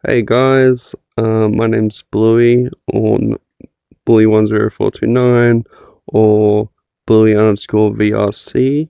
Hey guys, my name's Bluey on Bluey10429 or Bluey underscore VRC,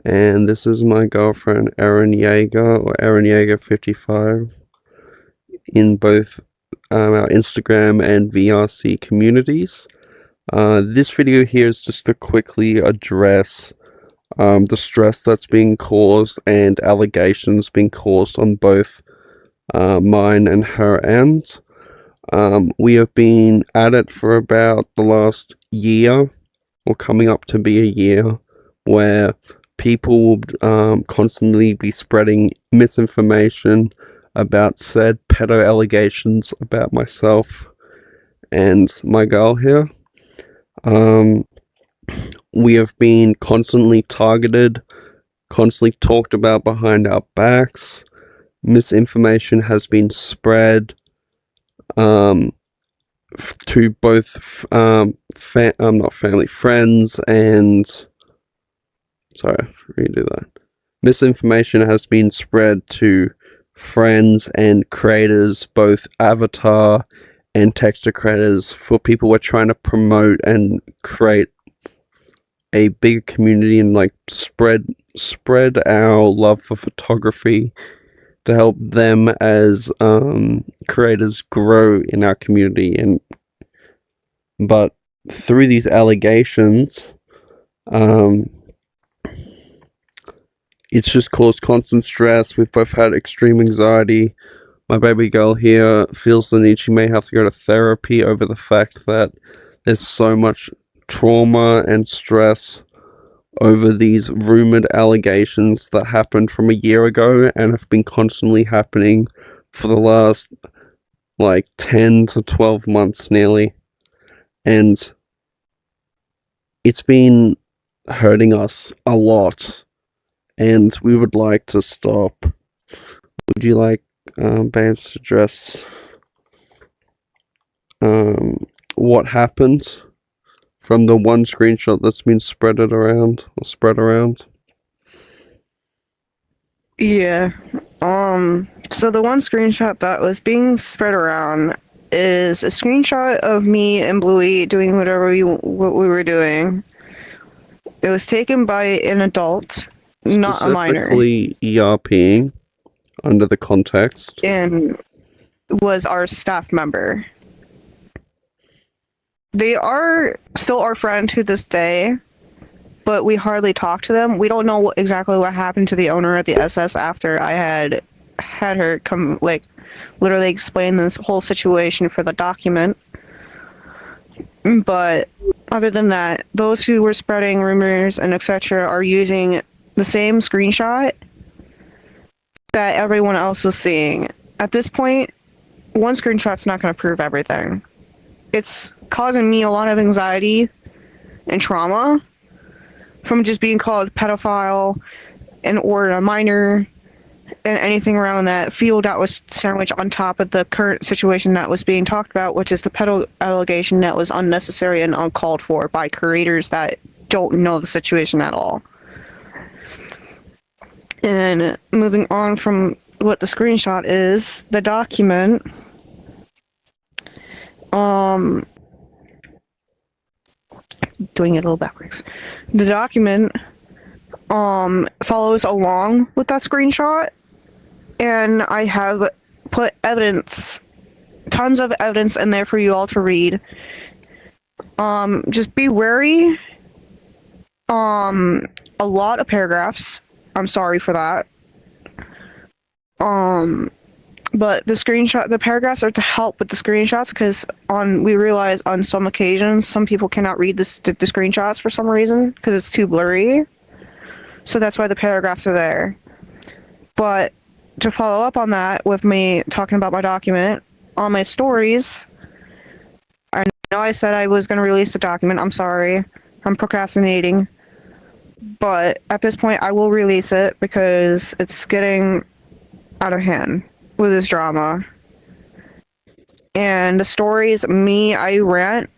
and this is my girlfriend Eren Jaeger or Eren Jaeger55 in both our Instagram and VRC communities. This video here is just to quickly address the stress that's being caused and allegations being caused on both mine and her ends. We have been at it for about the last year, or coming up to be a year, where people will constantly be spreading misinformation about said pedo allegations about myself and my girl here. We have been constantly targeted, constantly talked about behind our backs. Misinformation has been spread to both not family, friends, and sorry, redo that. Misinformation has been spread to friends and creators, both avatar and texture creators, for people who are trying to promote and create a big community and like spread our love for photography to help them as creators grow in our community. But through these allegations, it's just caused constant stress. We've both had extreme anxiety. My baby girl here feels the need. She may have to go to therapy over the fact that there's so much trauma and stress over these rumored allegations that happened from a year ago and have been constantly happening for the last 10 to 12 months nearly. And it's been hurting us a lot, and we would like to stop. Would you like babes to address what happened from the one screenshot that's been spread around? Yeah. So the one screenshot that was being spread around is a screenshot of me and Bluey doing what we were doing. It was taken by an adult, not a minor. Specifically ERPing, under the context. And was our staff member. They are still our friend to this day, but we hardly talk to them. We don't know exactly what happened to the owner of the SS after I had her come, literally explain this whole situation for the document. But other than that, those who were spreading rumors and etc. are using the same screenshot that everyone else is seeing. At this point, one screenshot's not going to prove everything. It's causing me a lot of anxiety and trauma from just being called pedophile or a minor and anything around that field that was sandwiched on top of the current situation that was being talked about, which is the pedo allegation that was unnecessary and uncalled for by creators that don't know the situation at all. And moving on from what the screenshot is, the document, doing it a little backwards. The document follows along with that screenshot, and I have put evidence, tons of evidence in there for you all to read. Just be wary. A lot of paragraphs. I'm sorry for that. But the paragraphs are to help with the screenshots, because we realize on some occasions some people cannot read the screenshots for some reason because it's too blurry. So that's why the paragraphs are there. But to follow up on that with me talking about my document, on my stories, I know I said I was going to release the document. I'm sorry. I'm procrastinating. But at this point, I will release it because it's getting out of hand with this drama. And the stories, I rant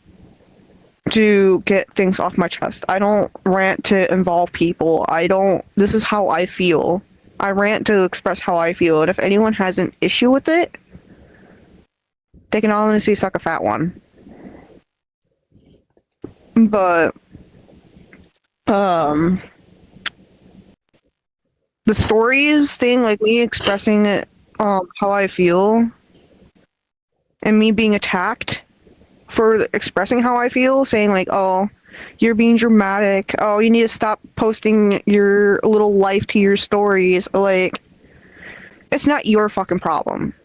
to get things off my chest. I don't rant to involve people. This is how I feel. I rant to express how I feel. And if anyone has an issue with it, They can honestly suck a fat one. But the stories thing, like me expressing it, how I feel, and me being attacked for expressing how I feel, saying like, "Oh, you're being dramatic. Oh, you need to stop posting your little life to your stories." Like, it's not your fucking problem.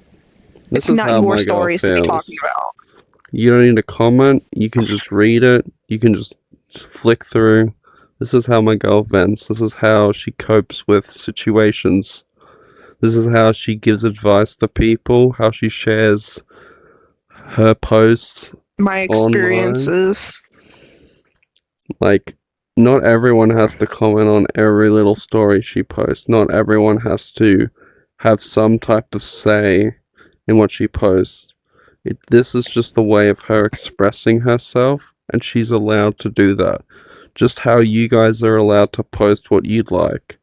This It's is not how your my girl stories to be talking feels. about. You don't need to comment. You can just read it. You can just flick through. This is how my girl vents. This is how she copes with situations. This is how she gives advice to people. How she shares her posts My online. experiences. Like, not everyone has to comment on every little story she posts. Not everyone has to have some type of say in what she posts. This is just a way of her expressing herself, and she's allowed to do that. Just how you guys are allowed to post what you'd like.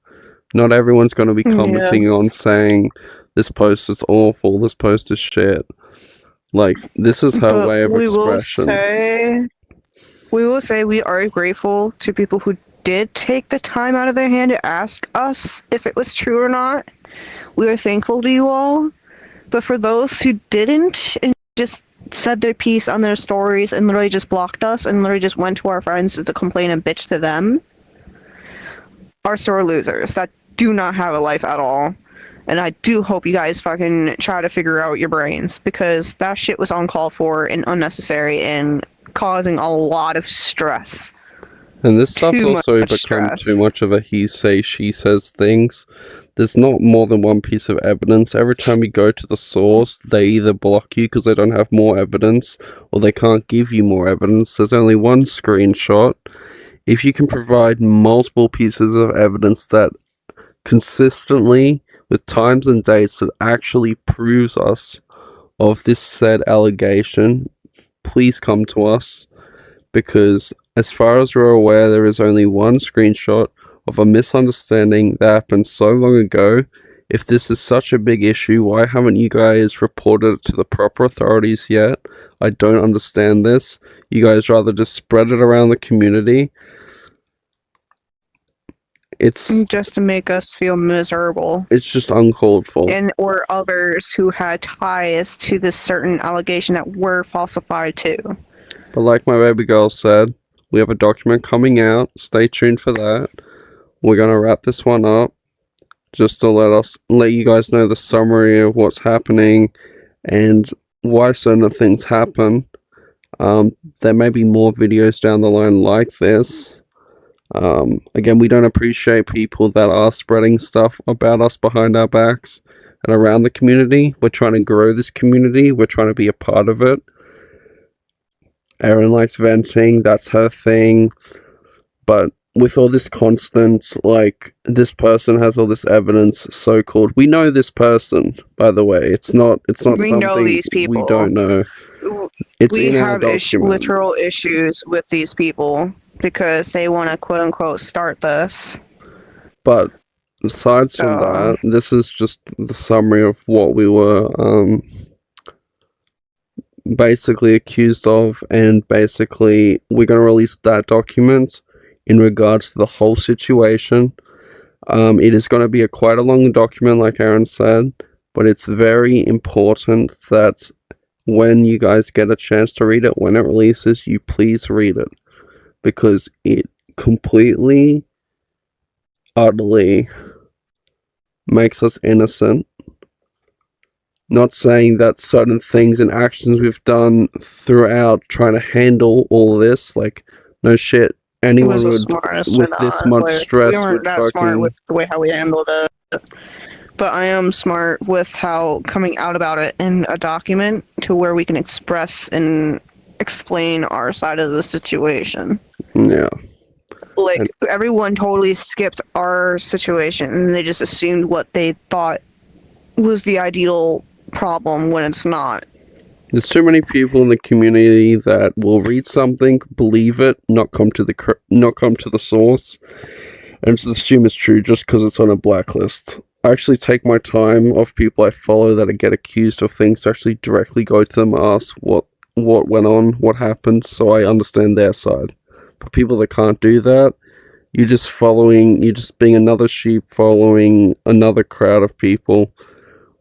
Not everyone's going to be Yeah. commenting on saying, this post is awful, this post is shit. Like, this is her But way of we will expression. say we are grateful to people who did take the time out of their hand to ask us if it was true or not. We are thankful to you all. But for those who didn't and just said their piece on their stories and literally just blocked us and literally just went to our friends to complain and bitch to them, are sore losers that do not have a life at all. And I do hope you guys fucking try to figure out your brains, because that shit was uncalled for and unnecessary and causing a lot of stress. And this stuff's Too also much become stress. too much of a he say, she says things. There's not more than one piece of evidence. Every time you go to the source, they either block you because they don't have more evidence, or they can't give you more evidence. There's only one screenshot. If you can provide multiple pieces of evidence that consistently, with times and dates, that actually proves us of this said allegation, please come to us, because as far as we're aware, there is only one screenshot of a misunderstanding that happened so long ago. If this is such a big issue, why haven't you guys reported it to the proper authorities yet? I don't understand this. You guys rather just spread it around the community. It's just to make us feel miserable. It's just uncalled for. And or others who had ties to this certain allegation that were falsified too. But like my baby girl said, we have a document coming out. Stay tuned for that. We're gonna wrap this one up just to let you guys know the summary of what's happening and why certain things happen. There may be more videos down the line like this. Again, we don't appreciate people that are spreading stuff about us behind our backs and around the community. We're trying to grow this community. We're trying to be a part of it. Eren likes venting. That's her thing. But with all this constant, like, this person has all this evidence, so-called. We know this person, by the way. It's not we something know these people. we don't know. It's we in our have document. literal issues with these people because they want to quote unquote start this. But aside from that, this is just the summary of what we were basically accused of, and basically we're going to release that document in regards to the whole situation. It is going to be quite a long document, like Eren said, but it's very important that when you guys get a chance to read it, when it releases, you please read it, because it completely, utterly makes us innocent. Not saying that certain things and actions we've done throughout trying to handle all of this, like, no shit, anyone would, with this much stress, we weren't that smart with the way how we handled it. But I am smart with how coming out about it in a document to where we can express and explain our side of the situation. Yeah. Like, everyone totally skipped our situation and they just assumed what they thought was the ideal problem when it's not. There's too many people in the community that will read something, believe it, not come to the source, and just assume it's true just because it's on a blacklist. I actually take my time of people I follow that get accused of things to actually directly go to them and ask what went on, what happened, so I understand their side. For people that can't do that, you're just being another sheep following another crowd of people.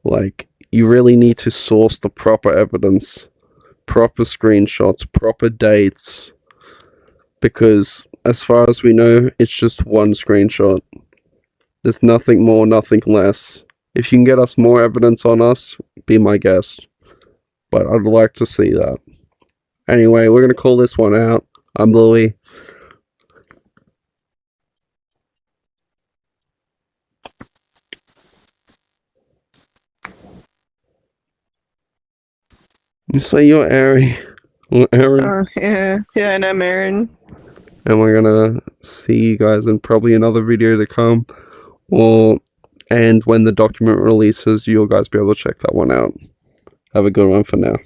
Like, you really need to source the proper evidence, proper screenshots, proper dates, because as far as we know, it's just one screenshot. There's nothing more, nothing less. If you can get us more evidence on us, be my guest. But I'd like to see that. Anyway, we're going to call this one out. I'm Louie. You say you're Aaron. Aaron. Yeah, and I'm Aaron. And we're going to see you guys in probably another video to come. And when the document releases, you'll guys be able to check that one out. Have a good one for now.